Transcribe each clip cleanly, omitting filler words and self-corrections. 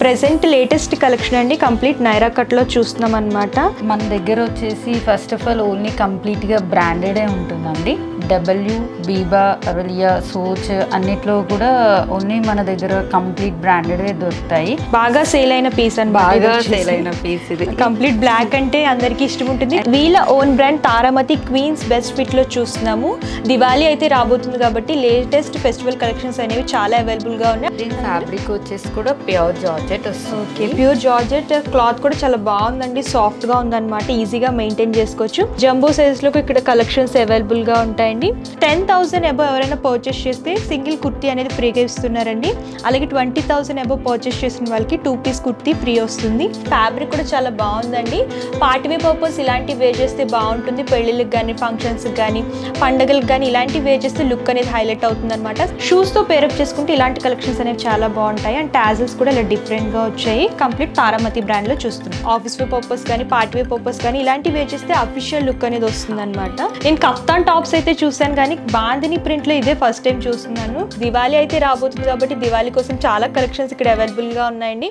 Present latest collection అండి, complete Naira కట్లో చూస్తున్నాం అనమాట. మన దగ్గర వచ్చేసి ఫస్ట్ ఆఫ్ ఆల్ ఓన్లీ కంప్లీట్గా బ్రాండెడే ఉంటుందండి. డబ్ల్యూ, బీబా, అవలియా, సోచ్ అన్నిట్లో కూడా ఓన్లీ మన దగ్గర కంప్లీట్ బ్రాండెడే దొరుకుతాయి. బాగా సేల్ అయిన పీస్ అని ఇది కంప్లీట్ బ్లాక్ అంటే అందరికి ఇష్టం ఉంటుంది. వీళ్ళ own brand Taramati queens best fit లో చూస్తున్నాము. దివాళీ అయితే రాబోతుంది కాబట్టి లేటెస్ట్ ఫెస్టివల్ కలెక్షన్స్ అనేవి చాలా అవైలబుల్ గా ఉన్నాయి. దీని ఫ్యాబ్రిక్ వచ్చేసి కూడా ప్యూర్ జార్జెట్ వస్తుంది. ఓకే, ప్యూర్ జార్జెట్ క్లాత్ కూడా చాలా బాగుందండి, సాఫ్ట్ గా ఉందన్నమాట, ఈజీగా మెయింటైన్ చేసుకోవచ్చు. జంబో సైజ్ లో ఇక్కడ కలెక్షన్స్ అవైలబుల్ గా ఉంటాయండి. 10,000 అబో ఎవరైనా పర్చేస్ చేస్తే సింగిల్ కుర్తీ అనేది ఫ్రీగా ఇస్తున్నారండి. అలాగే 20,000 అబో పర్చేస్ చేసిన వాళ్ళకి 2 పీస్ కుర్తీ ఫ్రీ వస్తుంది. ఫ్యాబ్రిక్ కూడా చాలా బాగుందండి. పార్టీ వే పర్పస్ ఇలాంటివి వేర్ చేస్తే బాగుంటుంది. పెళ్లిళ్ళకి కానీ, ఫంక్షన్స్ కానీ, పండుగలకు కానీ ఇలాంటివి వేర్ చేస్తే లుక్ అనేది హైలైట్ అవుతుంది అనమాట. షూస్ తో పేరప్ చేసుకుంటే ఇలాంటి కలెక్షన్స్ అనేవి చాలా బాగుంటాయి. అండ్ టాజల్స్ కూడా ఇలా డిఫరెంట్ గా వచ్చాయి. కంప్లీట్ తారామతి బ్రాండ్ లో చూస్తున్నాం. ఆఫీస్ వే పర్పస్ కానీ, పార్టీ వే పర్పస్ కానీ ఇలాంటివి వేర్ చేస్తే అఫీషియల్ లుక్ అనేది వస్తుంది అనమాట. నేను కఫ్తాన్ టాప్స్ అయితే చూసాను కానీ బాందిని ప్రింట్ లో ఇదే ఫస్ట్ టైం చూస్తున్నాను. దివాళీ అయితే రాబోతుంది కాబట్టి దివాళీ కోసం చాలా కలెక్షన్స్ ఇక్కడ అవైలబుల్ గా ఉన్నాయండి.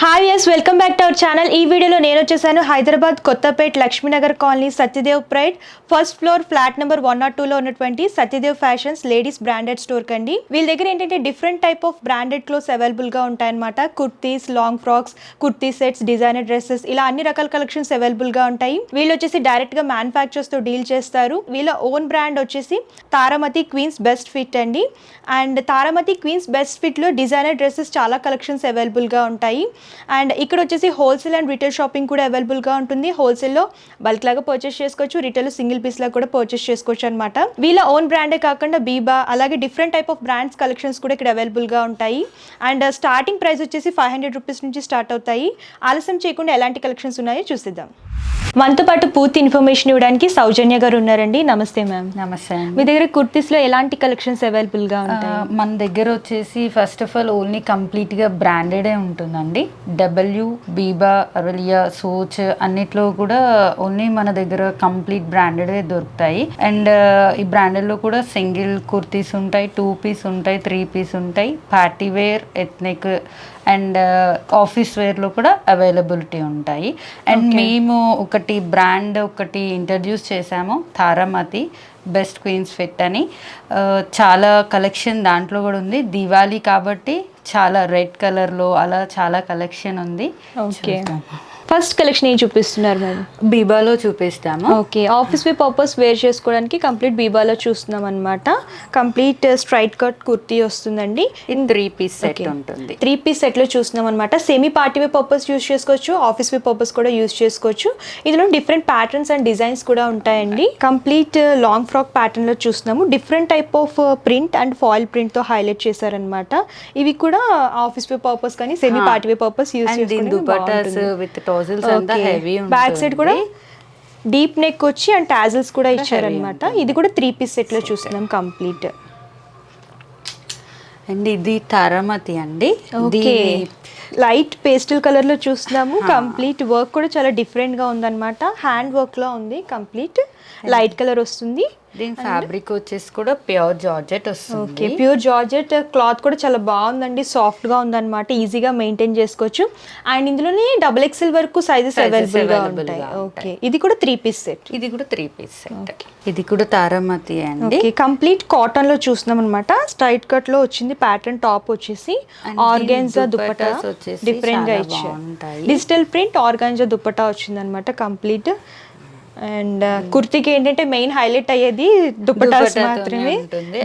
హాయ్ ఎస్, welcome back to our channel. ఈ వీడియోలో నేను వచ్చేసాను Hyderabad Kothapet Lakshminagar colony Satyadev pride first floor flat number 102లో ఉన్నటువంటి Satyadev fashions ladies branded store కండి. వీళ్ళ దగ్గర ఏంటంటే different type of branded clothes available గా ఉంటాయన్నమాట. Kurtis, long frocks, kurti sets, designer dresses ఇలా అన్ని రకాల కలెక్షన్స్ అవైలబుల్ గా ఉంటాయి. వీళ్ళు వచ్చేసి డైరెక్ట్ గా మ్యానుఫ్యాక్చర్స్ తో డీల్ చేస్తారు. వీళ్ళ ఓన్ బ్రాండ్ వచ్చేసి తారామతి క్వీన్స్ బెస్ట్ ఫిట్ అండి. And Taramati queens best fit లో డిజైనర్ డ్రెస్సెస్ చాలా కలెక్షన్స్ అవైలబుల్ గా ఉంటాయి. అండ్ ఇక్కడ వచ్చేసి హోల్సేల్ అండ్ రిటైల్ షాపింగ్ కూడా అవైలబుల్గా ఉంటుంది. హోల్సేల్లో బల్క్ లాగా పర్చేస్ చేసుకోవచ్చు, రిటైల్ సింగిల్ పీస్ లాగా కూడా పర్చేస్ చేసుకోవచ్చు అనమాట. వీళ్ళ ఓన్ బ్రాండే కాకుండా బీబా అలాగే different type of brands collections కూడా ఇక్కడ అవైలబుల్గా ఉంటాయి. అండ్ స్టార్టింగ్ ప్రైస్ వచ్చేసి 500 రూపీస్ నుంచి స్టార్ట్ అవుతాయి. ఆలస్యం చేయకుండా ఎలాంటి కలెక్షన్స్ ఉన్నాయో చూసిద్దాం. మనతో పాటు పూర్తి ఇన్ఫర్మేషన్ ఇవ్వడానికి సౌజన్య గారు ఉన్నారండి. నమస్తే మ్యామ్. నమస్తే. మీ దగ్గర కుర్తీస్లో ఎలాంటి కలెక్షన్స్ అవైలబుల్గా ఉంటాయి? మన దగ్గర వచ్చేసి ఫస్ట్ ఆఫ్ ఆల్ ఓన్లీ కంప్లీట్గా బ్రాండెడే ఉంటుందండి. డబ్ల్యూ, బీబా, అవలియా, సోచ్ అన్నిట్లో కూడా ఓన్లీ మన దగ్గర కంప్లీట్ బ్రాండెడే దొరుకుతాయి. అండ్ ఈ బ్రాండెడ్లో కూడా సింగిల్ కుర్తీస్ ఉంటాయి, 2 పీస్ ఉంటాయి, 3 పీస్ ఉంటాయి, party wear, ethnic and office వేర్లో కూడా అవైలబిలిటీ ఉంటాయి. అండ్ మేము ఒకటి బ్రాండ్ ఇంట్రడ్యూస్ చేసాము, తారామతి బెస్ట్ క్వీన్స్ ఫిట్ అని. చాలా కలెక్షన్ దాంట్లో కూడా ఉంది. దివాళీ కాబట్టి చాలా రెడ్ కలర్లో అలా చాలా కలెక్షన్ ఉంది. ఓకే, ఫస్ట్ కలెక్షన్ ఏం చూపిస్తున్నారు మేడం? బీబాలో చూపిస్తాము. ఓకే, ఆఫీస్ వే పర్పస్ వేర్ చేసుకోవడానికి కంప్లీట్ బీబాలో చూస్తున్నాం అనమాట. కంప్లీట్ స్ట్రైట్ కట్ కుర్తీ వస్తుందండి. 3 పీస్ సెట్ ఉంటుంది. 3 పీస్ సెట్లో చూస్తున్నాం అనమాట. సెమీ పార్టీ వే పర్పస్ యూస్ చేసుకోవచ్చు, ఆఫీస్ వే పర్పస్ కూడా యూస్ చేసుకోవచ్చు. ఇందులో డిఫరెంట్ ప్యాటర్న్స్ అండ్ డిజైన్స్ కూడా ఉంటాయండి. కంప్లీట్ లాంగ్ ఫ్రాక్ ప్యాటర్న్ లో చూస్తున్నాము. Different type of print and foil print తో హైలైట్ చేశారనమాట. ఇవి కూడా ఆఫీస్ వే పర్పస్ కానీ సెమీ పార్టీ వే పర్పస్ యూస్ చేసుకోవచ్చు. బ్యాక్ సైడ్ కూడా డీప్ నెక్ వచ్చి అండ్ టాజల్స్ కూడా ఇచ్చారనమాట. ఇది కూడా 3 పీస్ సెట్ లో చూస్తున్నాం కంప్లీట్. అండ్ ఇది తారామతి అండి. లైట్ పేస్టల్ కలర్ లో చూస్తున్నాము. కంప్లీట్ వర్క్ కూడా చాలా డిఫరెంట్ గా ఉందన్నమాట. హ్యాండ్ వర్క్ లో ఉంది. కంప్లీట్ లైట్ కలర్ వస్తుంది. దీని ఫ్యాబ్రిక్ వచ్చేసి కూడా ప్యూర్ జార్జెట్ వస్తుంది. ఓకే, ప్యూర్ జార్జెట్ క్లాత్ కూడా చాలా బాగుందండి, సాఫ్ట్ గా ఉందన్నమాట, ఈజీగా మెయింటైన్ చేసుకోవచ్చు. అండ్ ఇందులోనే XXL వరకు సైజెస్ అవైలబుల్ గా ఉంటాయి. ఓకే, ఇది కూడా 3 పీస్ సెట్. ఇది కూడా 3 పీస్ సెట్. ఇది కూడా తారామతి అండి. కంప్లీట్ కాటన్ లో చూస్తున్నాం అనమాట. స్ట్రైట్ కట్ లో వచ్చింది ప్యాటర్న్. టాప్ వచ్చేసి ఆర్గాన్జా దుపట్టా డిఫరెంట్ గా ఇచ్చారు. డిజిటల్ ప్రింట్ ఆర్గాన్జా దుపట్టా వచ్చింది అనమాట కంప్లీట్. అండ్ కుర్తీకి ఏంటంటే మెయిన్ హైలైట్ అయ్యేది దుపట్టాస్ మాత్రమే.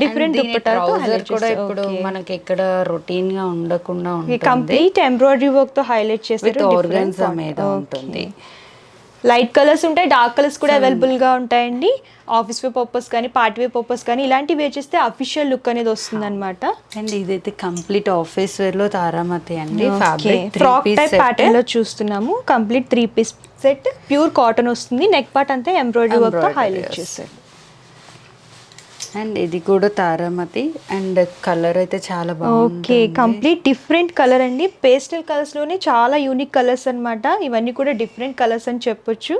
డిఫరెంట్ దుపట్టాతో కూడా ఇప్పుడు మనకి ఎక్కడ రొటీన్ గా ఉండకుండా ఉంటుంది. కంప్లీట్ ఎంబ్రాయిడరీ వర్క్ తో హైలైట్ చేస్తారు. ఆర్గాన్జా మీద ఉంటుంది. లైట్ కలర్స్ ఉంటాయి, డార్క్ కలర్స్ కూడా అవైలబుల్ గా ఉంటాయండి. ఆఫీస్ వే పర్పస్ కానీ, పార్టీ వే పర్పస్ కానీ ఇలాంటివి వేర్ చేస్తే అఫీషియల్ లుక్ అనేది వస్తుంది అనమాట. అండ్ ఇదైతే కంప్లీట్ ఆఫీస్ వేర్ లో తారామతి అండి. ఫ్రాక్ టైప్ ప్యాటర్న్ లో చూస్తున్నాము. కంప్లీట్ 3 పీస్ సెట్, ప్యూర్ కాటన్ వస్తుంది. నెక్ పార్ట్ అంతా ఎంబ్రాయిడరీ వర్క్ తో హైలైట్ చేశారు. అండ్ ఇది కూడా తారామతి అండ్ కలర్ అయితే చాలా ఓకే, బాగుంది. కంప్లీట్ డిఫరెంట్ కలర్ అండి. పేస్టల్ కలర్స్లోనే చాలా యూనిక్ కలర్స్ అన్నమాట. ఇవన్నీ కూడా డిఫరెంట్ కలర్స్ అని చెప్పొచ్చు.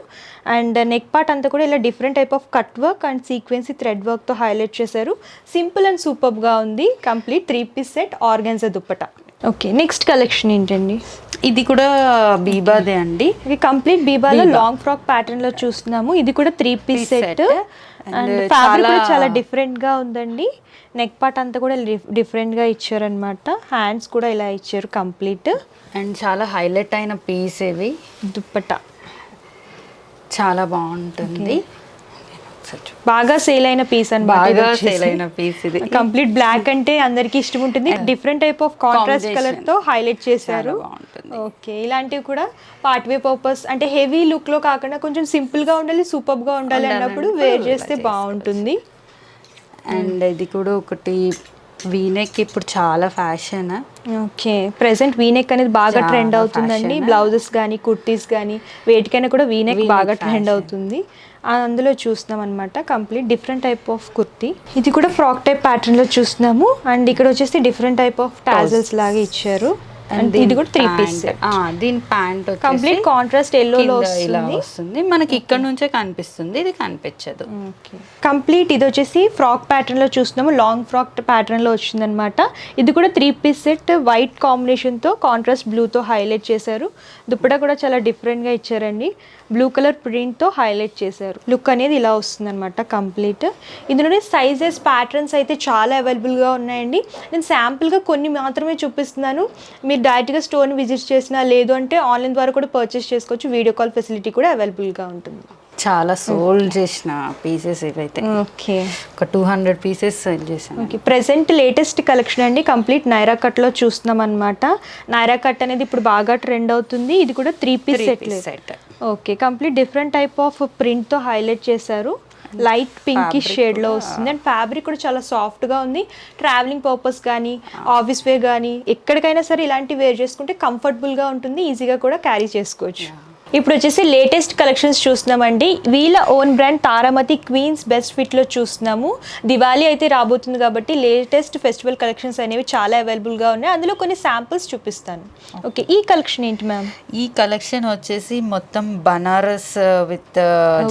అండ్ నెక్ పార్ట్ అంతా కూడా ఇలా different type of cut work and sequence thread వర్క్తో హైలైట్ చేశారు. సింపుల్ అండ్ సూపర్గా ఉంది. Complete 3-piece set organza dupatta. Okay, next collection ఏంటండి? ఇది కూడా బీబాదే అండి. ఇది కంప్లీట్ బీబాలో లాంగ్ ఫ్రాక్ ప్యాటర్న్ లో చూస్తున్నాము. ఇది కూడా 3-piece సెట్ అండ్ ఫ్యాబ్రిక్ కూడా చాలా డిఫరెంట్ గా ఉందండి. నెక్ పార్ట్ అంతా కూడా డిఫరెంట్ గా ఇచ్చారనమాట. హ్యాండ్స్ కూడా ఇలా ఇచ్చారు కంప్లీట్. అండ్ చాలా హైలైట్ అయిన పీస్ ఇవి. దుప్పట చాలా బాగుంటుంది. బాగా సేల్ అయిన పీస్ బాగా సేల్ అయిన పీస్ ఇది. కంప్లీట్ బ్లాక్ అంటే అందరికి ఇష్టం ఉంటుంది. Different type of contrast colour తో హైలైట్ చేశారు. ఓకే, ఇలాంటివి కూడా పార్ట్ వే పర్పస్ అంటే హెవీ లుక్ లో కాకుండా కొంచెం సింపుల్ గా ఉండాలి, సూపర్ గా ఉండాలి అన్నప్పుడు వేర్ చేస్తే బాగుంటుంది. అండ్ ఇది కూడా ఒకటి వీనెక్ ఇప్పుడు చాలా ఫ్యాషన్. ఓకే, ప్రెసెంట్ వీనెక్ అనేది బాగా ట్రెండ్ అవుతుందండి. బ్లౌజెస్ కానీ కుర్తీస్ కానీ వేటికైనా కూడా వీనెక్ బాగా ట్రెండ్ అవుతుంది. అందులో చూస్తున్నాం అనమాట. Complete different type of kurti. ఇది కూడా ఫ్రాక్ టైప్ ప్యాటర్న్ లో చూస్తున్నాము. అండ్ ఇక్కడ వచ్చేసి డిఫరెంట్ టైప్ ఆఫ్ టాజల్స్ లాగా ఇచ్చారు. అండ్ ఇది కూడా 3-piece సెట్. దీని ప్యాంట్ కంప్లీట్ కాంట్రాస్ట్ ఎల్లోలో వస్తుంది. మనకి ఇక్కడ నుంచే కనిపిస్తుంది, ఇది కనిపించదు. కంప్లీట్ ఇది వచ్చేసి ఫ్రాక్ ప్యాటర్న్ లో చూస్తున్నాము. లాంగ్ ఫ్రాక్ ప్యాటర్న్ లో వచ్చింది అనమాట. ఇది కూడా 3-piece సెట్ వైట్ కాంబినేషన్ తో కాంట్రాస్ట్ బ్లూ తో హైలైట్ చేశారు. దుప్పట కూడా చాలా డిఫరెంట్ గా ఇచ్చారండి. బ్లూ కలర్ ప్రింట్ తో హైలైట్ చేశారు. లుక్ అనేది ఇలా వస్తుంది అనమాట కంప్లీట్. ఇందులోనే సైజెస్ ప్యాటర్న్స్ అయితే చాలా అవైలబుల్ గా ఉన్నాయండి. నేను శాంపుల్ గా కొన్ని మాత్రమే చూపిస్తున్నాను. మీరు డైరెక్ట్గా స్టోర్ని విజిట్ చేసినా లేదు అంటే ఆన్లైన్ ద్వారా కూడా పర్చేస్ చేసుకోవచ్చు. వీడియో కాల్ ఫెసిలిటీ కూడా అవైలబుల్గా ఉంటుంది. చాలా సోల్డ్ చేసిన పీసెస్ ఇవైతే. ఓకే, ఒక 200 పీసెస్ సేల్ చేశాను. ఓకే, ప్రెసెంట్ లేటెస్ట్ కలెక్షన్ అండి. కంప్లీట్ నైరా కట్లో చూస్తున్నాం అనమాట. నైరా కట్ అనేది ఇప్పుడు బాగా ట్రెండ్ అవుతుంది. ఇది కూడా 3-piece set. Okay, complete different type of ప్రింట్తో హైలైట్ చేశారు. లైట్ పింకిష్ షేడ్లో వస్తుంది. అండ్ ఫ్యాబ్రిక్ కూడా చాలా సాఫ్ట్గా ఉంది. ట్రావెలింగ్ పర్పస్ కానీ ఆఫీస్ వేర్ కానీ ఎక్కడికైనా సరే ఇలాంటి వేర్ చేసుకుంటే కంఫర్టబుల్గా ఉంటుంది. ఈజీగా కూడా క్యారీ చేసుకోవచ్చు. ఇప్పుడు వచ్చేసి లేటెస్ట్ కలెక్షన్స్ చూస్తున్నామండి. వీళ్ళ own brand Taramati queens best ఫిట్లో చూస్తున్నాము. దివాళీ అయితే రాబోతుంది కాబట్టి లేటెస్ట్ ఫెస్టివల్ కలెక్షన్స్ అనేవి చాలా అవైలబుల్గా ఉన్నాయి. అందులో కొన్ని శాంపిల్స్ చూపిస్తాను. ఓకే, ఈ కలెక్షన్ ఏంటి మ్యామ్? ఈ కలెక్షన్ వచ్చేసి మొత్తం బనారస్ విత్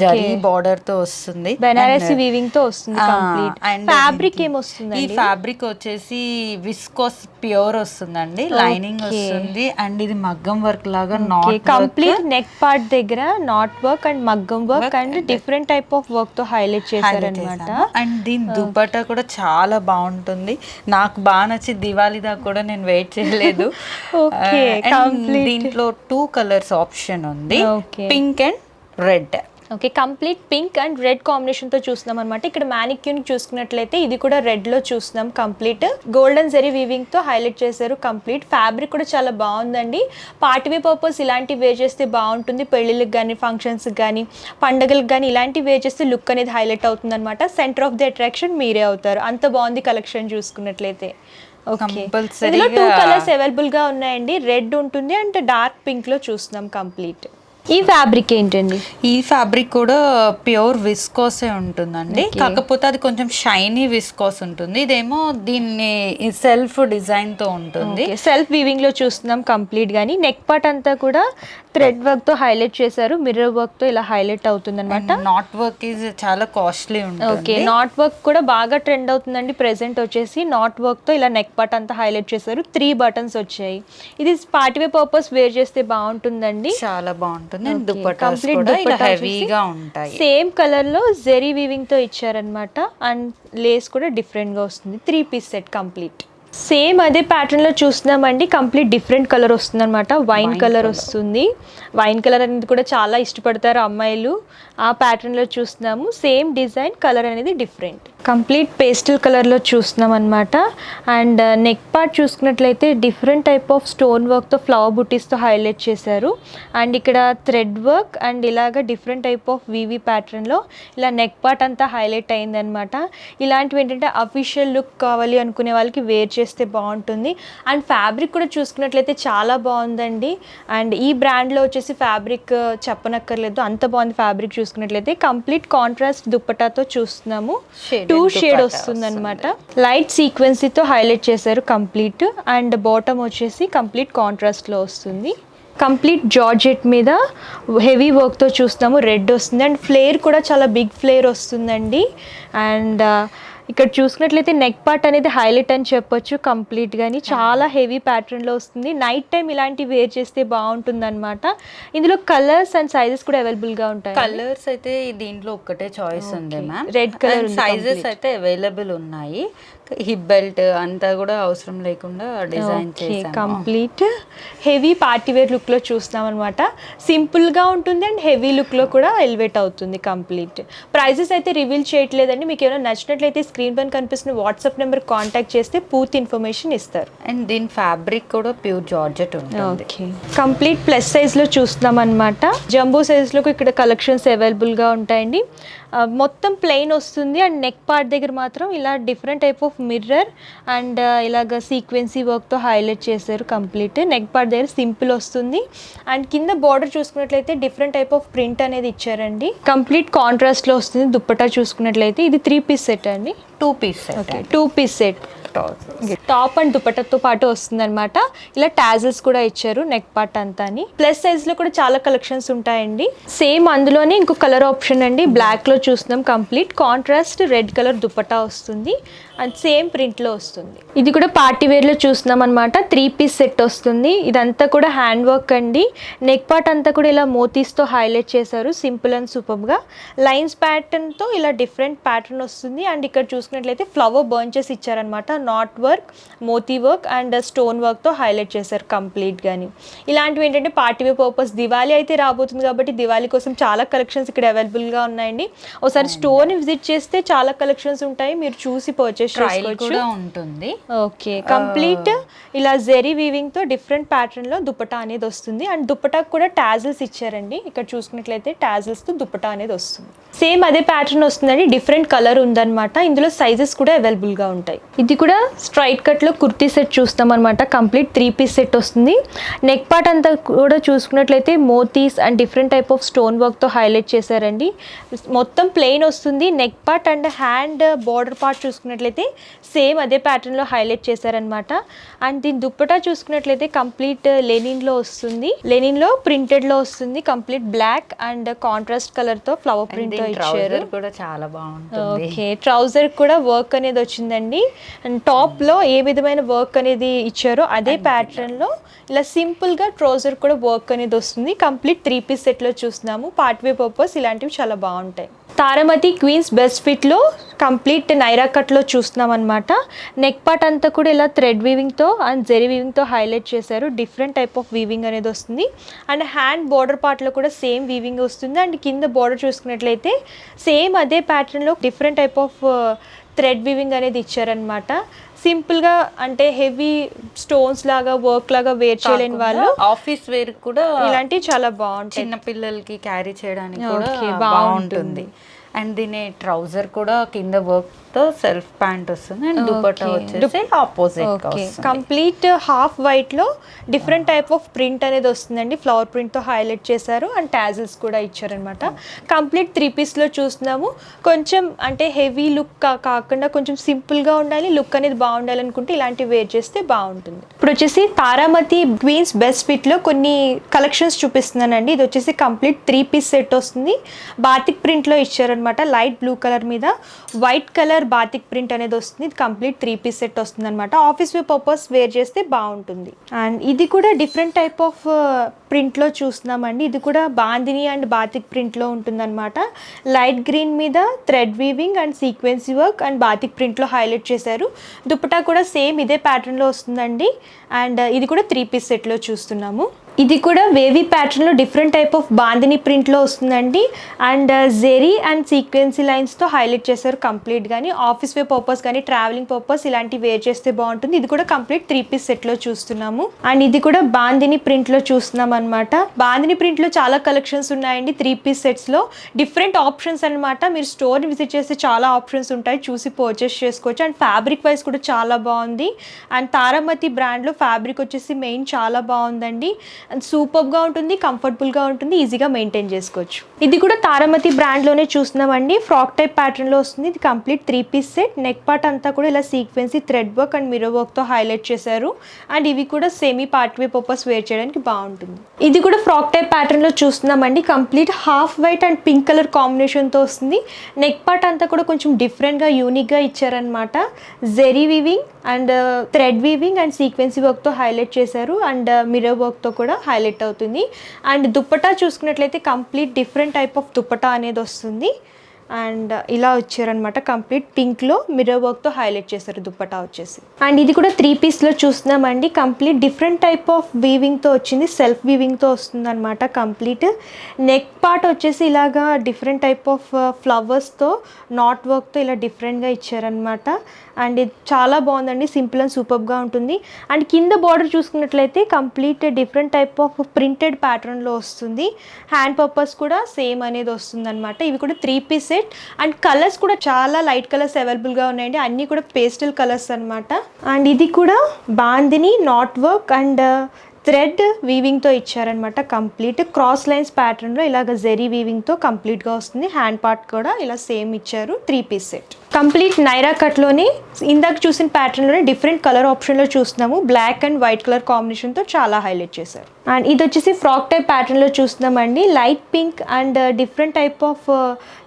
జరీ బార్డర్ తో వస్తుంది. బనారసి వీవింగ్ తో వస్తుంది. అండ్ ఫ్యాబ్రిక్ ఏం వస్తుంది? ఈ ఫ్యాబ్రిక్ వచ్చేసి విస్కోస్ ప్యూర్ వస్తుందండి. లైనింగ్ వస్తుంది. అండ్ ఇది మగ్గం వర్క్ లాగా కంప్లీట్ నెక్ పార్ట్ దగ్గర నాట్ వర్క్ అండ్ మగ్గం work and different type of work తో హైలైట్ చేశారన్నమాట. అండ్ దీని దుపట్టా కూడా చాలా బాగుంటుంది. నాకు బాగా నచ్చి దివాళీ దాకా కూడా నేను వెయిట్ చేయలేదు. దీంట్లో 2 కలర్స్ ఆప్షన్ ఉంది, pink and red. Okay, complete pink and red కాంబినేషన్తో చూస్తున్నాం అనమాట. ఇక్కడ మ్యానిక్యూన్ చూసుకున్నట్లయితే ఇది కూడా రెడ్లో చూస్తున్నాం. కంప్లీట్ గోల్డెన్ జరీ వీవింగ్తో హైలైట్ చేశారు. కంప్లీట్ ఫ్యాబ్రిక్ కూడా చాలా బాగుందండి. పార్టీవే పర్పస్ ఇలాంటివి వేర్ చేస్తే బాగుంటుంది. పెళ్ళిళ్ళకి కానీ ఫంక్షన్స్కి కానీ పండగలకు కానీ ఇలాంటివి వేర్ చేస్తే లుక్ అనేది హైలైట్ అవుతుంది అనమాట. సెంటర్ ఆఫ్ ది అట్రాక్షన్ మీరే అవుతారు. అంత బాగుంది కలెక్షన్ చూసుకున్నట్లయితే. ఓకే, ఇందులో 2 కలర్స్ అవైలబుల్గా ఉన్నాయండి. రెడ్ ఉంటుంది అండ్ డార్క్ పింక్లో చూస్తున్నాం కంప్లీట్. ఈ ఫ్యాబ్రిక్ ఏంటండి? ఈ ఫ్యాబ్రిక్ కూడా ప్యూర్ విస్కోసే ఉంటుందండి. కాకపోతే అది కొంచెం షైనీ విస్కోస్ ఉంటుంది. ఇదేమో దీన్ని సెల్ఫ్ డిజైన్ తో ఉంటుంది. సెల్ఫ్ వీవింగ్ లో చూస్తున్నాం కంప్లీట్ గానీ. నెక్ పార్ట్ అంతా కూడా థ్రెడ్ వర్క్ తో హైలైట్ చేశారు. మిర్రర్ వర్క్ తో ఇలా హైలైట్ అవుతుంది అనమాట. నాట్ వర్క్ ఈజ్ చాలా కాస్ట్లీ ఉంటుంది. ఓకే, నాట్ వర్క్ కూడా బాగా ట్రెండ్ అవుతుందండి. ప్రెసెంట్ వచ్చేసి నాట్ వర్క్ తో ఇలా నెక్ పార్ట్ అంతా హైలైట్ చేశారు. 3 బటన్స్ వచ్చాయి. ఇది పార్టీవే పర్పస్ వేర్ చేస్తే బాగుంటుందండి. చాలా బాగుంటుంది. హెవీగా ఉంటాయి. సేమ్ కలర్ లో జెరీ వీవింగ్ తో ఇచ్చారనమాట. అండ్ లేస్ కూడా డిఫరెంట్ గా వస్తుంది. 3-piece set complete. సేమ్ అదే ప్యాటర్న్ లో చూస్తున్నామండి. కంప్లీట్ డిఫరెంట్ కలర్ వస్తుంది అనమాట. వైన్ కలర్ వస్తుంది. వైన్ కలర్ అనేది కూడా చాలా ఇష్టపడతారు అమ్మాయిలు. ఆ ప్యాటర్న్ లో చూస్తున్నాము. సేమ్ డిజైన్, కలర్ అనేది డిఫరెంట్. కంప్లీట్ పేస్టల్ కలర్ లో చూస్తున్నాం అనమాట. అండ్ నెక్ పార్ట్ చూసుకున్నట్లయితే different type of stone work తో ఫ్లవర్ బుటీస్ తో హైలైట్ చేశారు. అండ్ ఇక్కడ థ్రెడ్ వర్క్ అండ్ ఇలాగ డిఫరెంట్ టైప్ ఆఫ్ వీవీ ప్యాటర్న్ లో ఇలా నెక్ పార్ట్ అంతా హైలైట్ అయింది అనమాట. ఇలాంటివి ఏంటంటే అఫీషియల్ లుక్ కావాలి అనుకునే వాళ్ళకి వేర్ చేస్తే బాగుంటుంది. అండ్ ఫ్యాబ్రిక్ కూడా చూసుకున్నట్లయితే చాలా బాగుందండి. అండ్ ఈ బ్రాండ్లో వచ్చేసి ఫ్యాబ్రిక్ చెప్పనక్కర్లేదు, అంత బాగుంది ఫ్యాబ్రిక్ చూసుకున్నట్లయితే కంప్లీట్ కాంట్రాస్ట్ దుప్పటాతో చూస్తున్నాము. Shaded 2 షేడ్ దుపట్టా వస్తుంది అనమాట. లైట్ సీక్వెన్సీతో హైలైట్ చేశారు కంప్లీట్. అండ్ బాటమ్ వచ్చేసి కంప్లీట్ కాంట్రాస్ట్లో వస్తుంది. కంప్లీట్ జార్జెట్ మీద హెవీ వర్క్తో చూస్తున్నాము. రెడ్ వస్తుంది అండ్ ఫ్లేర్ కూడా చాలా బిగ్ ఫ్లేర్ వస్తుందండి. అండ్ ఇక్కడ చూసుకున్నట్లయితే నెక్ పార్ట్ అనేది హైలైట్ అని చెప్పొచ్చు కంప్లీట్గాని. చాలా హెవీ ప్యాటర్న్లో వస్తుంది. నైట్ టైం ఇలాంటివి వేర్ చేస్తే బాగుంటుంది అనమాట. ఇందులో కలర్స్ అండ్ సైజెస్ కూడా అవైలబుల్గా ఉంటాయి. కలర్స్ అయితే దీంట్లో ఒక్కటే చాయిస్ ఉంది మ్యామ్. రెడ్ కలర్ సైజెస్ అయితే అవైలబుల్ ఉన్నాయి. హిప్ బెల్ట్ అంతా కూడా అవసరం లేకుండా డిజైన్ చేసాము. కంప్లీట్ హెవీ పార్టీ వేర్ లుక్లో చూస్తాం అనమాట. సింపుల్గా ఉంటుంది అండ్ హెవీ లుక్లో కూడా ఎలివేట్ అవుతుంది కంప్లీట్. ప్రైజెస్ అయితే రివీల్ చేయట్లేదండి. మీకు ఏమైనా నచ్చినట్లయితే స్క్రీన్ పైన కనిపిస్తున్న వాట్సాప్ నెంబర్ కాంటాక్ట్ చేస్తే పూర్తి ఇన్ఫర్మేషన్ ఇస్తారు. అండ్ దీని ఫ్యాబ్రిక్ కూడా ప్యూర్ జార్జెట్ ఉంటుంది. ఓకే, కంప్లీట్ ప్లస్ సైజ్లో చూస్తున్నాం అనమాట. జంబో సైజ్లో ఇక్కడ కలెక్షన్స్ అవైలబుల్గా ఉంటాయండి. మొత్తం ప్లెయిన్ వస్తుంది అండ్ నెక్ పార్ట్ దగ్గర మాత్రం ఇలా different type of mirror and ఇలాగ సీక్వెన్సీ వర్క్తో హైలైట్ చేశారు కంప్లీట్. నెక్ పార్ట్ దగ్గర సింపుల్ వస్తుంది అండ్ కింద బార్డర్ చూసుకున్నట్లయితే డిఫరెంట్ టైప్ ఆఫ్ ప్రింట్ అనేది ఇచ్చారండి. కంప్లీట్ కాంట్రాస్ట్లో వస్తుంది. దుప్పటా చూసుకున్నట్లయితే ఇది 3 పీస్ సెట్ అండి. 2 piece set. Okay, 2 piece set. Top and దుపట్టతో పాటు వస్తుంది అనమాట. ఇలా టాజిల్స్ కూడా ఇచ్చారు నెక్ పార్ట్ అంతా. ప్లస్ సైజ్ లో కూడా చాలా కలెక్షన్స్ ఉంటాయండి. సేమ్ అందులోనే ఇంకో కలర్ ఆప్షన్ అండి. బ్లాక్ లో చూస్తున్నాం. Complete contrast red colour dupatta వస్తుంది అండ్ సేమ్ ప్రింట్ లో వస్తుంది. ఇది కూడా పార్టీ వేర్ లో చూస్తున్నాం అనమాట. 3 పీస్ సెట్ వస్తుంది. ఇదంతా కూడా హ్యాండ్ వర్క్ అండి. నెక్ పార్ట్ అంతా కూడా ఇలా మోతీస్ తో హైలైట్ చేశారు. సింపుల్ అండ్ సూపర్ గా లైన్స్ ప్యాటర్న్ తో ఇలా డిఫరెంట్ ప్యాటర్న్ వస్తుంది. అండ్ ఇక్కడ చూసుకున్నట్లయితే ఫ్లవర్ బంచెస్ ఇచ్చారనమాట. నాట్ వర్క్, మోతీ వర్క్ అండ్ స్టోన్ వర్క్తో హైలైట్ చేశారు కంప్లీట్గాని. ఇలాంటివి ఏంటంటే పార్టీ వేర్ పర్పస్. దివాళీ అయితే రాబోతుంది కాబట్టి దివాళీ కోసం చాలా కలెక్షన్స్ ఇక్కడ అవైలబుల్గా ఉన్నాయండి. ఒకసారి స్టోర్ని విజిట్ చేస్తే చాలా కలెక్షన్స్ ఉంటాయి. మీరు చూసి పర్చేస్ చేసుకోవచ్చు. ఉంటుంది. ఓకే, కంప్లీట్ ఇలా జెరీ వీవింగ్ తో డిఫరెంట్ ప్యాటర్న్ లో దుపట్టా అనేది వస్తుంది. అండ్ దుపట్టాకు కూడా టాజిల్స్ ఇచ్చారండి. ఇక్కడ చూసుకున్నట్లయితే టాజిల్స్ తో దుపట్టా అనేది వస్తుంది. సేమ్ అదే ప్యాటర్న్ వస్తుందండి. డిఫరెంట్ కలర్ ఉందన్నమాట. ఇందులో సైజెస్ కూడా అవైలబుల్ గా ఉంటాయి. ఇది కూడా స్ట్రైట్ కట్ లో కుర్తీ సెట్ చూస్తాం అనమాట. కంప్లీట్ 3 పీస్ సెట్ వస్తుంది. నెక్ పార్ట్ అంతా కూడా చూసుకున్నట్లయితే motis and different type of stone work తో హైలైట్ చేశారండి. మొత్తం ప్లెయిన్ వస్తుంది. Neck part and hand border part చూసుకున్నట్లయితే సేమ్ అదే ప్యాటర్న్ లో హైలైట్ చేశారనమాట. అండ్ దీని దుప్పటా చూసుకున్నట్లయితే కంప్లీట్ లెనిన్ లో వస్తుంది. లెనిన్ లో ప్రింటెడ్ లో వస్తుంది. Complete black and contrast colour తో ఫ్లవర్ ప్రింట్ తో ఇచ్చారు. కూడా చాలా బాగుంటుంది. ఓకే, ట్రౌజర్ కూడా వర్క్ అనేది వచ్చిందండి. అండ్ టాప్ లో ఏ విధమైన వర్క్ అనేది ఇచ్చారో అదే ప్యాటర్న్ లో ఇలా సింపుల్ గా ట్రౌజర్ కూడా వర్క్ అనేది వస్తుంది. కంప్లీట్ 3 పీస్ సెట్ లో చూస్తున్నాము. పార్ట్ వే పర్పస్ ఇలాంటివి చాలా బాగుంటాయి. తారామతి క్వీన్స్ బెస్ట్ ఫిట్ లో కంప్లీట్ నైరా కట్ లో చూస్తున్నాం అనమాట. నెక్ పార్ట్ అంతా కూడా ఇలా థ్రెడ్ వీవింగ్ తో అండ్ జెరీ వీవింగ్ తో హైలైట్ చేశారు. డిఫరెంట్ టైప్ ఆఫ్ వీవింగ్ అనేది వస్తుంది. అండ్ హ్యాండ్ బార్డర్ పార్ట్ లో కూడా సేమ్ వీవింగ్ వస్తుంది. అండ్ కింద బార్డర్ చూసుకున్నట్లయితే సేమ్ అదే ప్యాటర్న్ లో different type of thread weaving అనేది ఇచ్చారనమాట. సింపుల్గా అంటే హెవీ స్టోన్స్ లాగా వర్క్ లాగా వేర్ చేయలేని వాళ్ళు ఆఫీస్ వేర్ కూడా ఇలాంటివి చాలా బాగుంటాయి. చిన్న పిల్లలకి క్యారీ చేయడానికి కూడా బాగుంటుంది. అండ్ దీని ట్రౌజర్ కూడా కింద వర్క్ తో సెల్ఫ్ ప్యాంట్ వస్తుంది. అండ్ దుపట్టా వచ్చేసి ఆపోజిట్ కంప్లీట్ హాఫ్ వైట్ లో డిఫరెంట్ టైప్ ఆఫ్ ప్రింట్ అనేది వస్తుందండి. ఫ్లవర్ ప్రింట్ తో హైలైట్ చేశారు అండ్ టాజిల్స్ కూడా ఇచ్చారనమాట. కంప్లీట్ 3 పీస్ లో చూస్తున్నాము. కొంచెం అంటే హెవీ లుక్ కాకుండా కొంచెం సింపుల్ గా ఉండాలి, లుక్ అనేది బాగుండాలి అనుకుంటే ఇలాంటివి వేర్ చేస్తే బాగుంటుంది. ఇప్పుడు వచ్చేసి తారామతి క్వీన్స్ బెస్ట్ ఫిట్ లో కొన్ని కలెక్షన్స్ చూపిస్తున్నానండి. ఇది వచ్చేసి కంప్లీట్ 3 పీస్ సెట్ వస్తుంది. బాతిక్ ప్రింట్ లో ఇచ్చారనమాట. లైట్ బ్లూ కలర్ మీద వైట్ కలర్ బాతిక్ ప్రింట్ అనేది వస్తుంది. ఇది కంప్లీట్ 3 పీస్ సెట్ వస్తుంది అనమాట. ఆఫీస్ వే పర్పస్ వేర్ చేస్తే బాగుంటుంది. అండ్ ఇది కూడా డిఫరెంట్ టైప్ ఆఫ్ ప్రింట్ లో చూస్తున్నామండి. ఇది కూడా బాందిని అండ్ బాతిక్ ప్రింట్ లో ఉంటుంది అనమాట. లైట్ గ్రీన్ మీద thread weaving and sequence work and batik print లో హైలైట్ చేశారు. దుపట్టా కూడా సేమ్ ఇదే ప్యాటర్న్ లో వస్తుందండి. అండ్ ఇది కూడా 3 పీస్ సెట్ లో చూస్తున్నాము. ఇది కూడా వేవీ ప్యాటర్న్లో డిఫరెంట్ టైప్ ఆఫ్ బాందిని ప్రింట్లో వస్తుందండి. అండ్ జెరీ అండ్ సీక్వెన్సీ లైన్స్తో హైలైట్ చేశారు కంప్లీట్. కానీ ఆఫీస్ వే పర్పస్ కానీ ట్రావెలింగ్ పర్పస్ ఇలాంటివి వేర్ చేస్తే బాగుంటుంది. ఇది కూడా కంప్లీట్ 3 పీస్ సెట్లో చూస్తున్నాము. అండ్ ఇది కూడా బాందిని ప్రింట్లో చూస్తున్నాం అనమాట. బాందిని ప్రింట్లో చాలా కలెక్షన్స్ ఉన్నాయండి 3 పీస్ సెట్స్లో. డిఫరెంట్ ఆప్షన్స్ అనమాట. మీరు స్టోర్ని విజిట్ చేస్తే చాలా ఆప్షన్స్ ఉంటాయి, చూసి పర్చేస్ చేసుకోవచ్చు. అండ్ ఫ్యాబ్రిక్ వైజ్ కూడా చాలా బాగుంది. అండ్ తారామతి బ్రాండ్లో ఫ్యాబ్రిక్ వచ్చేసి మెయిన్ చాలా బాగుందండి. అండ్ సూపర్గా ఉంటుంది, కంఫర్టబుల్గా ఉంటుంది, ఈజీగా మెయింటైన్ చేసుకోవచ్చు. ఇది కూడా తారామతి బ్రాండ్లోనే చూస్తున్నామండి. ఫ్రాక్ టైప్ ప్యాటర్న్లో వస్తుంది. ఇది complete 3-piece set. Neck part అంతా కూడా ఇలా sequence thread work and mirror వర్క్తో హైలైట్ చేశారు. అండ్ ఇవి కూడా semi part way purpose wear చేయడానికి బాగుంటుంది. ఇది కూడా ఫ్రాక్ టైప్ ప్యాటర్న్లో చూస్తున్నామండి. Complete half white and pink colour కాంబినేషన్తో వస్తుంది. నెక్ పార్ట్ అంతా కూడా కొంచెం డిఫరెంట్గా యూనిక్గా ఇచ్చారనమాట. Zari weaving and thread weaving and sequence వర్క్తో హైలైట్ చేశారు. అండ్ మిర్రర్ వర్క్తో కూడా హైలైట్ అవుతుంది. అండ్ దుప్పటా చూసుకున్నట్లయితే complete different type of dupatta అనేది వస్తుంది. అండ్ ఇలా వచ్చారనమాట. కంప్లీట్ పింక్లో మిర్రర్ వర్క్తో హైలైట్ చేశారు దుప్పటా వచ్చేసి. అండ్ ఇది కూడా 3-pieceలో చూస్తున్నామండి. కంప్లీట్ డిఫరెంట్ టైప్ ఆఫ్ వీవింగ్తో వచ్చింది. సెల్ఫ్ వీవింగ్తో వస్తుంది అనమాట. కంప్లీట్ నెక్ పార్ట్ వచ్చేసి ఇలాగా డిఫరెంట్ టైప్ ఆఫ్ ఫ్లవర్స్తో నాట్ వర్క్తో ఇలా డిఫరెంట్గా ఇచ్చారనమాట. అండ్ ఇది చాలా బాగుందండి. సింపుల్ అండ్ సూపర్గా ఉంటుంది. అండ్ కింద బార్డర్ చూసుకున్నట్లయితే complete different type of printed ప్యాటర్న్లో వస్తుంది. హ్యాండ్ పర్పస్ కూడా సేమ్ అనేది వస్తుంది అనమాట. ఇవి కూడా 3-piece సెట్. అండ్ కలర్స్ కూడా చాలా లైట్ కలర్స్ అవైలబుల్గా ఉన్నాయండి. అన్నీ కూడా పేస్టల్ కలర్స్ అనమాట. అండ్ ఇది కూడా bandhani knot work and thread వీవింగ్తో ఇచ్చారనమాట. కంప్లీట్ క్రాస్ లైన్స్ ప్యాటర్న్లో ఇలాగ జెరీ వీవింగ్తో కంప్లీట్గా వస్తుంది. హ్యాండ్ పార్ట్ కూడా ఇలా సేమ్ ఇచ్చారు. 3-piece set. కంప్లీట్ నైరా కట్లోనే ఇందాక చూసిన ప్యాటర్న్లోనే డిఫరెంట్ కలర్ ఆప్షన్లో చూస్తున్నాము. బ్లాక్ అండ్ వైట్ కలర్ కాంబినేషన్తో చాలా హైలైట్ చేశారు. అండ్ ఇది వచ్చేసి ఫ్రాక్ టైప్ ప్యాటర్న్లో చూస్తున్నామండి. Light pink and different type of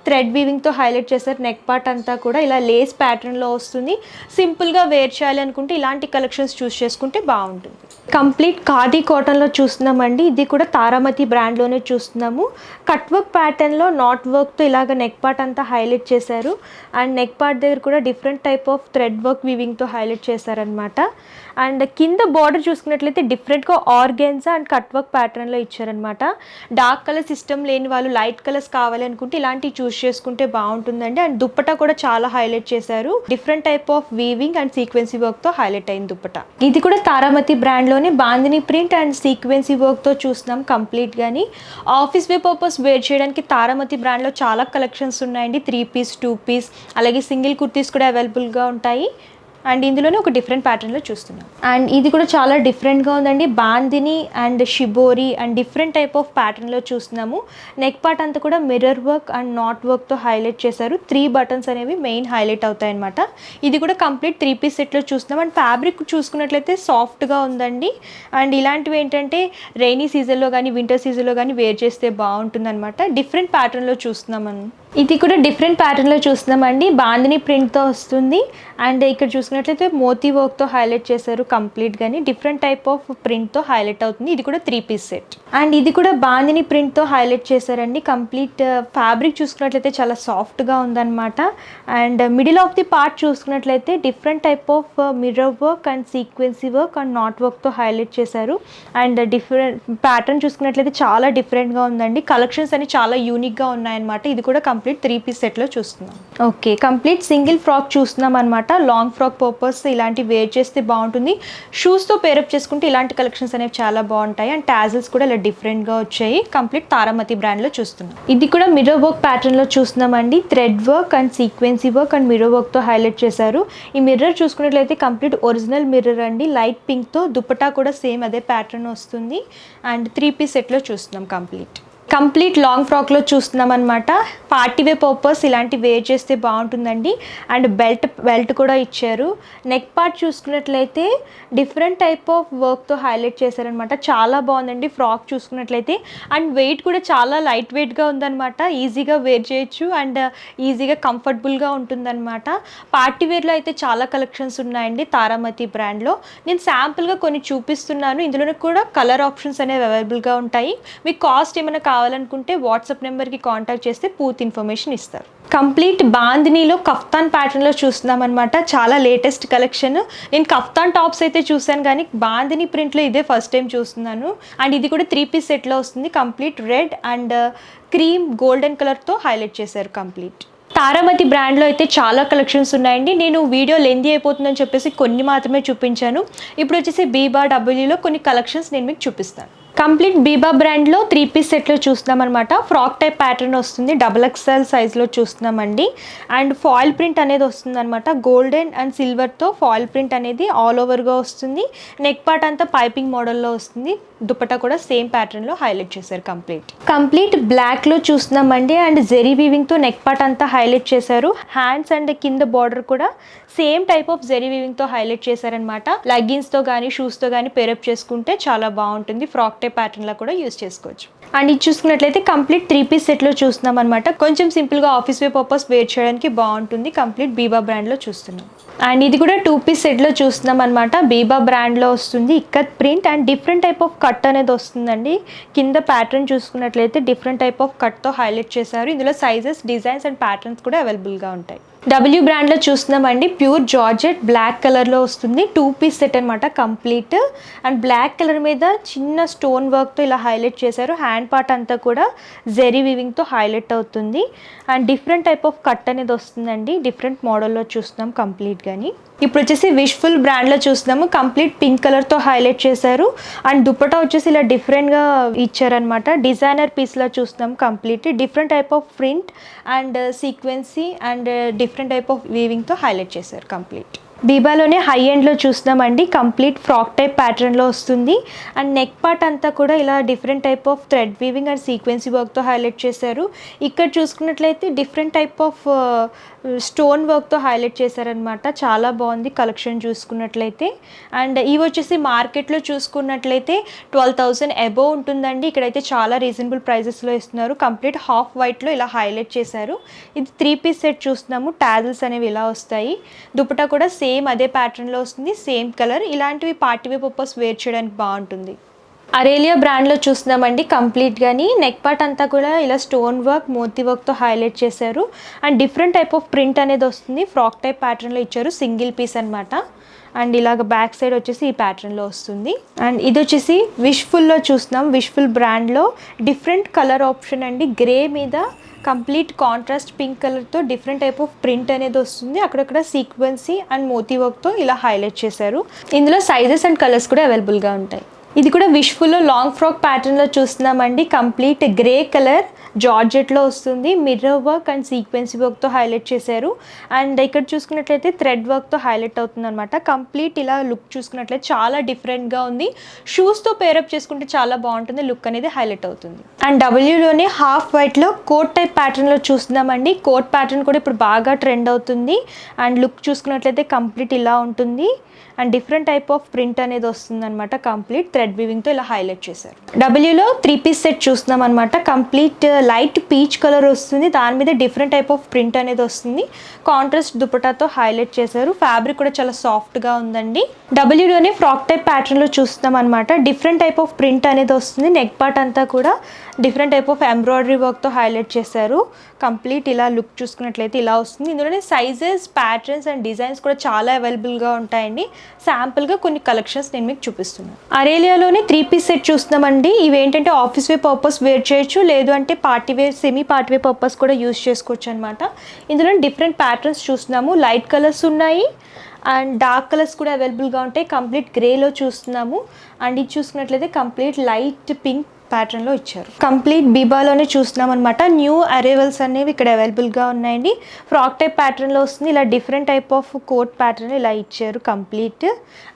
thread వీవింగ్తో హైలైట్ చేశారు. నెక్ పార్ట్ అంతా కూడా ఇలా లేస్ ప్యాటర్న్లో వస్తుంది. సింపుల్గా వేర్ చేయాలి అనుకుంటే ఇలాంటి కలెక్షన్స్ చూస్ చేసుకుంటే బాగుంటుంది. కంప్లీట్ ఖాదీ కాటన్లో చూస్తున్నామండి. ఇది కూడా తారామతి బ్రాండ్లోనే చూస్తున్నాము. కట్ వర్క్ ప్యాటర్న్లో నాట్ వర్క్తో ఇలాగ నెక్ పార్ట్ అంతా హైలైట్ చేశారు. అండ్ నెక్ పార్ట్ దగ్గర కూడా different type of thread work వీవింగ్తో హైలైట్ చేశారనమాట. అండ్ కింద బార్డర్ చూసుకున్నట్లయితే డిఫరెంట్గా ఆర్గెన్జా అండ్ కట్ వర్క్ ప్యాటర్న్లో ఇచ్చారనమాట. డార్క్ కలర్స్ ఇష్టం లేని వాళ్ళు లైట్ కలర్స్ కావాలి అనుకుంటే ఇలాంటివి చూస్ చేసుకుంటే బాగుంటుందండి. అండ్ దుప్పటా కూడా చాలా హైలైట్ చేశారు. Different type of weaving and sequence వర్క్తో హైలైట్ అయింది దుప్పటా. ఇది కూడా తారామతి బ్రాండ్లోనే బాందిని ప్రింట్ అండ్ సీక్వెన్సీ వర్క్తో చూస్తున్నాం కంప్లీట్గాని. ఆఫీస్ వే పర్పస్ వేర్ చేయడానికి తారామతి బ్రాండ్లో చాలా కలెక్షన్స్ ఉన్నాయండి. 3-piece 2-piece అలాగే సింగిల్ కుర్తీస్ కూడా అవైలబుల్గా ఉంటాయి. అండ్ ఇందులోనే ఒక డిఫరెంట్ ప్యాటర్న్లో చూస్తున్నాం. అండ్ ఇది కూడా చాలా డిఫరెంట్గా ఉందండి. Bandhani and shibori and different type of ప్యాటర్న్లో చూస్తున్నాము. నెక్ పార్ట్ అంతా కూడా మిర్రర్ వర్క్ అండ్ నాట్ వర్క్తో హైలైట్ చేశారు. 3 బటన్స్ అనేవి మెయిన్ హైలైట్ అవుతాయి అనమాట. ఇది కూడా కంప్లీట్ 3-piece సెట్లో చూస్తున్నాం. అండ్ ఫ్యాబ్రిక్ చూసుకున్నట్లయితే సాఫ్ట్గా ఉందండి. అండ్ ఇలాంటివి ఏంటంటే రైనీ సీజన్లో కానీ వింటర్ సీజన్లో కానీ వేర్ చేస్తే బాగుంటుంది అనమాట. డిఫరెంట్ ప్యాటర్న్లో చూస్తున్నాం. ఇది కూడా డిఫరెంట్ ప్యాటర్న్లో చూస్తున్నామండి. బాందిని ప్రింట్తో వస్తుంది. అండ్ ఇక్కడ చూసుకున్నట్లయితే మోతీ వర్క్తో హైలైట్ చేశారు కంప్లీట్గాని. డిఫరెంట్ టైప్ ఆఫ్ ప్రింట్తో హైలైట్ అవుతుంది. ఇది కూడా 3-piece సెట్. అండ్ ఇది కూడా బాందిని ప్రింట్తో హైలైట్ చేశారండి. కంప్లీట్ ఫ్యాబ్రిక్ చూసుకున్నట్లయితే చాలా సాఫ్ట్గా ఉందన్నమాట. And middle of the part చూసుకున్నట్లయితే different type of mirror work and sequence work and knot వర్క్తో హైలైట్ చేశారు. అండ్ డిఫరెంట్ ప్యాటర్న్ చూసుకున్నట్లయితే చాలా డిఫరెంట్గా ఉందండి. కలెక్షన్స్ అని చాలా యూనిక్గా ఉన్నాయన్నమాట. ఇది కూడా కంప్లీట్ 3-piece సెట్లో చూస్తున్నాం. ఓకే, కంప్లీట్ సింగిల్ ఫ్రాక్ చూస్తున్నాం అనమాట. లాంగ్ ఫ్రాక్ పర్పస్ ఇలాంటి వేర్ చేస్తే బాగుంటుంది. షూస్తో పేరప్ చేసుకుంటే ఇలాంటి కలెక్షన్స్ అనేవి చాలా బాగుంటాయి. అండ్ టాజిల్స్ కూడా ఇలా డిఫరెంట్గా వచ్చాయి. కంప్లీట్ తారామతి బ్రాండ్లో చూస్తున్నాం. ఇది కూడా మిర్రర్ వర్క్ ప్యాటర్న్లో చూస్తున్నామండి. Thread work and sequence work and mirror వర్క్తో హైలైట్ చేశారు. ఈ మిర్రర్ చూసుకున్నట్లయితే కంప్లీట్ ఒరిజినల్ మిర్రర్ అండి. లైట్ పింక్తో దుప్పటా కూడా సేమ్ అదే ప్యాటర్న్ వస్తుంది. అండ్ 3-piece సెట్లో చూస్తున్నాం. కంప్లీట్ లాంగ్ ఫ్రాక్లో చూస్తున్నాం అనమాట. పార్టీ వే పర్పస్ ఇలాంటి వేర్ చేస్తే బాగుంటుందండి. అండ్ బెల్ట్ కూడా ఇచ్చారు. నెక్ పార్ట్ చూసుకున్నట్లయితే డిఫరెంట్ టైప్ ఆఫ్ వర్క్తో హైలైట్ చేశారనమాట. చాలా బాగుందండి ఫ్రాక్ చూసుకున్నట్లయితే. అండ్ వెయిట్ కూడా చాలా లైట్ వెయిట్గా ఉందన్నమాట. ఈజీగా వేర్ చేయొచ్చు అండ్ ఈజీగా కంఫర్టబుల్గా ఉంటుందన్నమాట. పార్టీ వేర్లో అయితే చాలా కలెక్షన్స్ ఉన్నాయండి తారామతి బ్రాండ్లో. నేను శాంపుల్గా కొన్ని చూపిస్తున్నాను. ఇందులో కూడా కలర్ ఆప్షన్స్ అనేవి అవైలబుల్గా ఉంటాయి. మీకు కాస్ట్ ఏమైనా కావాలనుకుంటే వాట్సాప్ నెంబర్కి కాంటాక్ట్ చేస్తే పూర్తి ఇన్ఫర్మేషన్ ఇస్తారు. కంప్లీట్ బాందినీలో కఫ్తాన్ ప్యాటర్న్లో చూస్తున్నాం అనమాట. చాలా లేటెస్ట్ కలెక్షన్. నేను కఫ్తాన్ టాప్స్ అయితే చూసాను కానీ బాందిని ప్రింట్లో ఇదే ఫస్ట్ టైం చూస్తున్నాను. అండ్ ఇది కూడా 3-piece సెట్లో వస్తుంది. Complete red and cream golden కలర్తో హైలైట్ చేశారు. కంప్లీట్ తారామతి బ్రాండ్లో అయితే చాలా కలెక్షన్స్ ఉన్నాయండి. నేను వీడియో లెంతీ అయిపోతుందని చెప్పేసి కొన్ని మాత్రమే చూపించాను. ఇప్పుడు వచ్చేసి బీబా డబ్ల్యూలో కొన్ని కలెక్షన్స్ నేను మీకు చూపిస్తాను. కంప్లీట్ బీబా బ్రాండ్లో 3 పీస్ సెట్లో చూస్తున్నాం అనమాట. ఫ్రాక్ టైప్ ప్యాటర్న్ వస్తుంది, XXL సైజ్లో చూస్తున్నామండి. అండ్ ఫాయిల్ ప్రింట్ అనేది వస్తుంది అనమాట. గోల్డెన్ అండ్ సిల్వర్తో ఫాయిల్ ప్రింట్ అనేది ఆల్ ఓవర్గా వస్తుంది. నెక్ పార్ట్ అంతా పైపింగ్ మోడల్లో వస్తుంది. దుపట్టా కూడా సేమ్ ప్యాటర్న్లో హైలైట్ చేశారు. కంప్లీట్ బ్లాక్లో చూస్తున్నామండి. అండ్ జెరీ వీవింగ్తో నెక్ పార్ట్ అంతా హైలైట్ చేశారు. హ్యాండ్స్ అండ్ కింద బార్డర్ కూడా సేమ్ టైప్ ఆఫ్ జెరీ వీవింగ్తో హైలైట్ చేశారనమాట. లెగ్గిన్స్తో కానీ షూస్తో కానీ పేరప్ చేసుకుంటే చాలా బాగుంటుంది. ఫ్రాక్ టైప్ ప్యాటర్న్లో కూడా యూస్ చేసుకోవచ్చు. అండ్ ఇది చూసుకున్నట్లయితే కంప్లీట్ 3 పీస్ సెట్లో చూస్తున్నాం అనమాట. కొంచెం సింపుల్గా ఆఫీస్ వేర్ పర్పస్ వేర్ చేయడానికి బాగుంటుంది. కంప్లీట్ బీబా బ్రాండ్లో చూస్తున్నాం. అండ్ ఇది కూడా 2 పీస్ సెట్లో చూస్తున్నాం అనమాట. బీబా బ్రాండ్లో వస్తుంది. Ikat print and different type of cut అనేది వస్తుందండి. కింద ప్యాటర్న్ చూసుకున్నట్లయితే డిఫరెంట్ టైప్ ఆఫ్ కట్తో హైలైట్ చేశారు. ఇందులో సైజెస్, డిజైన్స్ అండ్ ప్యాటర్న్స్ కూడా అవైలబుల్గా ఉంటాయి. W బ్రాండ్లో చూస్తున్నామండి. ప్యూర్ జార్జెట్ బ్లాక్ కలర్లో వస్తుంది. 2 పీస్ సెట్ అనమాట కంప్లీట్. అండ్ బ్లాక్ కలర్ మీద చిన్న స్టోన్ వర్క్తో ఇలా హైలైట్ చేశారు. హ్యాండ్ పార్ట్ అంతా కూడా జెరీ వీవింగ్తో హైలైట్ అవుతుంది. And different type of cut అనేది వస్తుందండి. డిఫరెంట్ మోడల్లో చూస్తున్నాం కంప్లీట్ కానీ. ఇప్పుడు వచ్చేసి విష్ఫుల్ బ్రాండ్లో చూస్తున్నాము. కంప్లీట్ పింక్ కలర్తో హైలైట్ చేశారు. అండ్ దుపట్టా వచ్చేసి ఇలా డిఫరెంట్గా ఇచ్చారనమాట. డిజైనర్ పీస్లో చూస్తున్నాం complete. Different type of print and sequence and different type of వీవింగ్తో హైలైట్ చేశారు కంప్లీట్. బీబాలోనే హై ఎండ్లో చూస్తున్నామండి. కంప్లీట్ ఫ్రాక్ టైప్ ప్యాటర్న్లో వస్తుంది. అండ్ నెక్ పార్ట్ అంతా కూడా ఇలా different type of thread weaving and sequence వర్క్తో హైలైట్ చేశారు. ఇక్కడ చూసుకున్నట్లయితే డిఫరెంట్ టైప్ ఆఫ్ స్టోన్ వర్క్తో హైలైట్ చేశారనమాట. చాలా బాగుంది కలెక్షన్ చూసుకున్నట్లయితే. అండ్ ఇవి వచ్చేసి మార్కెట్లో చూసుకున్నట్లయితే 12,000 అబోవ్ ఉంటుందండి. ఇక్కడైతే చాలా రీజనబుల్ ప్రైజెస్లో ఇస్తున్నారు. కంప్లీట్ హాఫ్ వైట్లో ఇలా హైలైట్ చేశారు. ఇది 3 పీస్ సెట్ చూస్తున్నాము. టాజిల్స్ అనేవి ఇలా వస్తాయి. దుపట్టా కూడా సేమ్ అదే ప్యాటర్న్లో వస్తుంది. Same colour. ఇలాంటివి పార్టీ వేర్ పర్పస్ వేర్ చేయడానికి బాగుంటుంది. అరేలియా బ్రాండ్లో చూస్తున్నామండి. కంప్లీట్గాని నెక్ పార్ట్ అంతా కూడా ఇలా స్టోన్ వర్క్, మోతీ వర్క్తో హైలైట్ చేశారు. And different type of print అనేది వస్తుంది. ఫ్రాక్ టైప్ ప్యాటర్న్లో ఇచ్చారు. సింగిల్ పీస్ అనమాట. అండ్ ఇలాగ బ్యాక్ సైడ్ వచ్చేసి ఈ ప్యాటర్న్లో వస్తుంది. అండ్ ఇది వచ్చేసి విష్ఫుల్లో చూస్తున్నాం. విష్ఫుల్ బ్రాండ్లో డిఫరెంట్ కలర్ ఆప్షన్ అండి. గ్రే మీద కంప్లీట్ కాంట్రాస్ట్ పింక్ కలర్తో డిఫరెంట్ టైప్ ఆఫ్ ప్రింట్ అనేది వస్తుంది. అక్కడక్కడ సీక్వెన్సీ అండ్ మోతీ వర్క్తో ఇలా హైలైట్ చేశారు. ఇందులో సైజెస్ అండ్ కలర్స్ కూడా అవైలబుల్గా ఉంటాయి. ఇది కూడా విష్ఫుల్లో లాంగ్ ఫ్రాక్ ప్యాటర్న్లో చూస్తున్నామండి. కంప్లీట్ గ్రే కలర్ జార్జెట్లో వస్తుంది. మిర్రర్ వర్క్ అండ్ సీక్వెన్సీ వర్క్తో హైలైట్ చేశారు. అండ్ ఇక్కడ చూసుకున్నట్లయితే థ్రెడ్ వర్క్తో హైలైట్ అవుతుంది అనమాట. కంప్లీట్ ఇలా లుక్ చూసుకున్నట్లయితే చాలా డిఫరెంట్గా ఉంది. షూస్తో పేరప్ చేసుకుంటే చాలా బాగుంటుంది. లుక్ అనేది హైలైట్ అవుతుంది. అండ్ డబ్ల్యూలోనే హాఫ్ వైట్లో కోట్ టైప్ ప్యాటర్న్లో చూస్తున్నామండి. కోట్ ప్యాటర్న్ కూడా ఇప్పుడు బాగా ట్రెండ్ అవుతుంది. అండ్ లుక్ చూసుకున్నట్లయితే కంప్లీట్ ఇలా ఉంటుంది. And different type of print అనేది వస్తుంది అనమాట. కంప్లీట్ థ్రెడ్ వీవింగ్తో ఇలా హైలైట్ చేశారు. డబ్ల్యూలో 3 పీస్ సెట్ చూస్తున్నాం అనమాట. కంప్లీట్ లైట్ పీచ్ కలర్ వస్తుంది. దాని మీద డిఫరెంట్ టైప్ ఆఫ్ ప్రింట్ అనేది వస్తుంది. కాంట్రాస్ట్ దుపట్టాతో హైలైట్ చేశారు. ఫ్యాబ్రిక్ కూడా చాలా సాఫ్ట్గా ఉందండి. డబ్ల్యూలోనే ఫ్రాక్ టైప్ ప్యాటర్న్లో చూస్తున్నాం అనమాట. డిఫరెంట్ టైప్ ఆఫ్ ప్రింట్ అనేది వస్తుంది. నెక్ పార్ట్ అంతా కూడా డిఫరెంట్ టైప్ ఆఫ్ ఎంబ్రాయిడరీ వర్క్తో హైలైట్ చేశారు. కంప్లీట్ ఇలా లుక్ చూసుకున్నట్లయితే ఇలా వస్తుంది. ఇందులోనే సైజెస్, ప్యాటర్న్స్ అండ్ డిజైన్స్ కూడా చాలా అవైలబుల్గా ఉంటాయండి. శాంపుల్గా కొన్ని కలెక్షన్స్ నేను మీకు చూపిస్తున్నాను. అరేలియాలోనే 3 పీస్ సెట్ చూస్తున్నామండి. ఇవి ఏంటంటే ఆఫీస్ వేర్ పర్పస్ వేర్ చేయొచ్చు, లేదు అంటే party wear, semi party wear purpose కూడా యూస్ చేసుకోవచ్చు అనమాట. ఇందులో డిఫరెంట్ ప్యాటర్న్స్ చూస్తున్నాము. లైట్ కలర్స్ ఉన్నాయి అండ్ డార్క్ కలర్స్ కూడా అవైలబుల్గా ఉంటాయి. కంప్లీట్ గ్రేలో చూస్తున్నాము. అండ్ ఇది చూసుకున్నట్లయితే కంప్లీట్ లైట్ పింక్ ప్యాటర్న్లో ఇచ్చారు. కంప్లీట్ బీబాలోనే చూస్తున్నాం అనమాట. న్యూ అరైవల్స్ అనేవి ఇక్కడ అవైలబుల్గా ఉన్నాయండి. ఫ్రాక్ టైప్ ప్యాటర్న్లో వస్తుంది. ఇలా different type of coat pattern ఇలా ఇచ్చారు కంప్లీట్.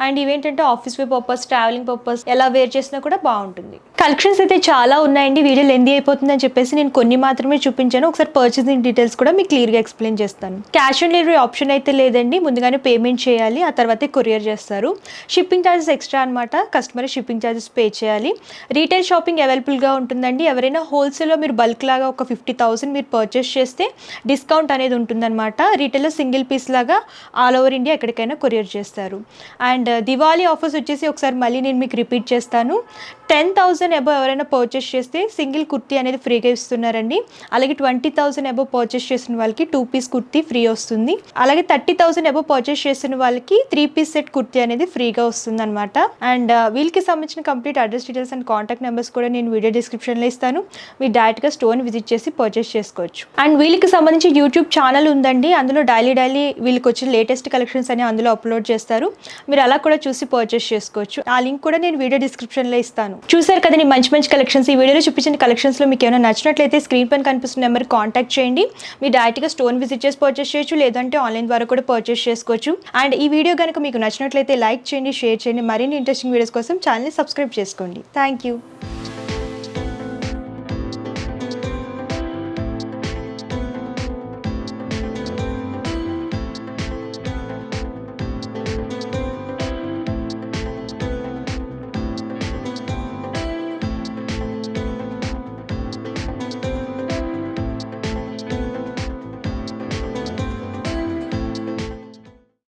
అండ్ ఇవేంటంటే office wear purpose, travelling purpose ఎలా వేర్ చేసినా కూడా బాగుంటుంది. కలెక్షన్స్ అయితే చాలా ఉన్నాయండి. వీడియో లెందీ అయిపోతుందని చెప్పేసి నేను కొన్ని మాత్రమే చూపించాను. ఒకసారి పర్చేసింగ్ డీటెయిల్స్ కూడా మీకు క్లియర్గా ఎక్స్ప్లెయిన్ చేస్తాను. క్యాష్ ఆన్ డెలివరీ ఆప్షన్ అయితే లేదండి. ముందుగానే పేమెంట్ చేయాలి, ఆ తర్వాతే కొరియర్ చేస్తారు. షిప్పింగ్ ఛార్జెస్ ఎక్స్ట్రా అనమాట. కస్టమర్ షిప్పింగ్ ఛార్జెస్ పే చేయాలి. రీటైల్ షాపింగ్ అవైలబుల్గా ఉంటుందండి. ఎవరైనా హోల్సేల్లో మీరు బల్క్ లాగా ఒక 50,000 మీరు పర్చేస్ చేస్తే డిస్కౌంట్ అనేది ఉంటుందన్నమాట. రీటైల్లో సింగిల్ పీస్ లాగా ఆల్ ఓవర్ ఇండియా ఎక్కడికైనా కొరియర్ చేస్తారు. అండ్ దివాళీ ఆఫర్స్ వచ్చేసి ఒకసారి మళ్ళీ నేను మీకు రిపీట్ చేస్తాను. 10,000 అబోవ్ ఎవరైనా పర్చేస్ చేస్తే సింగిల్ కుర్తీ అనేది ఫ్రీగా ఇస్తున్నారండి. అలాగే 20,000 అబోవ్ పర్చేస్ చేసిన వాళ్ళకి 2 పీస్ కుర్తీ ఫ్రీ వస్తుంది. అలాగే 30,000 అబోవ్ పర్చేస్ చేసిన వాళ్ళకి 3 పీస్ సెట్ కుర్తీ అనేది ఫ్రీగా వస్తుంది అనమాట. అండ్ వీళ్ళకి సంబంధించిన complete address details and contact numbers కూడా నేను వీడియో డిస్క్రిప్షన్లో ఇస్తాను. మీరు డైరెక్ట్గా స్టోర్ని విజిట్ చేసి పర్చేస్ చేసుకోవచ్చు. అండ్ వీళ్ళకి సంబంధించి యూట్యూబ్ ఛానల్ ఉందండి. అందులో డైలీ వీళ్ళకి వచ్చిన లేటెస్ట్ కలెక్షన్స్ అని అందులో అప్లోడ్ చేస్తారు. మీరు అలా కూడా చూసి పర్చేస్ చేసుకోవచ్చు. ఆ లింక్ కూడా నేను వీడియో డిస్క్రిప్షన్లో ఇస్తాను. చూసారు కదండి మంచి మంచి కలెక్షన్స్. ఈ వీడియోలో చూపించిన కలెక్షన్స్లో మీకు ఏమైనా నచ్చినట్లయితే స్క్రీన్ పైన కనిపిస్తున్న నెంబర్కి కాంటాక్ట్ చేయండి. మీరు డైరెక్ట్గా స్టోర్ విజిట్ చేసి పర్చేస్ చేయొచ్చు, లేదంటే ఆన్లైన్ ద్వారా కూడా పర్చేస్ చేసుకోవచ్చు. అండ్ ఈ వీడియో కనుక మీకు నచ్చినట్లయితే లైక్ చేయండి, షేర్ చేయండి. మరిన్ని ఇంట్రెస్టింగ్ వీడియోస్ కోసం ఛానల్ని సబ్స్క్రైబ్ చేసుకోండి. Thank you.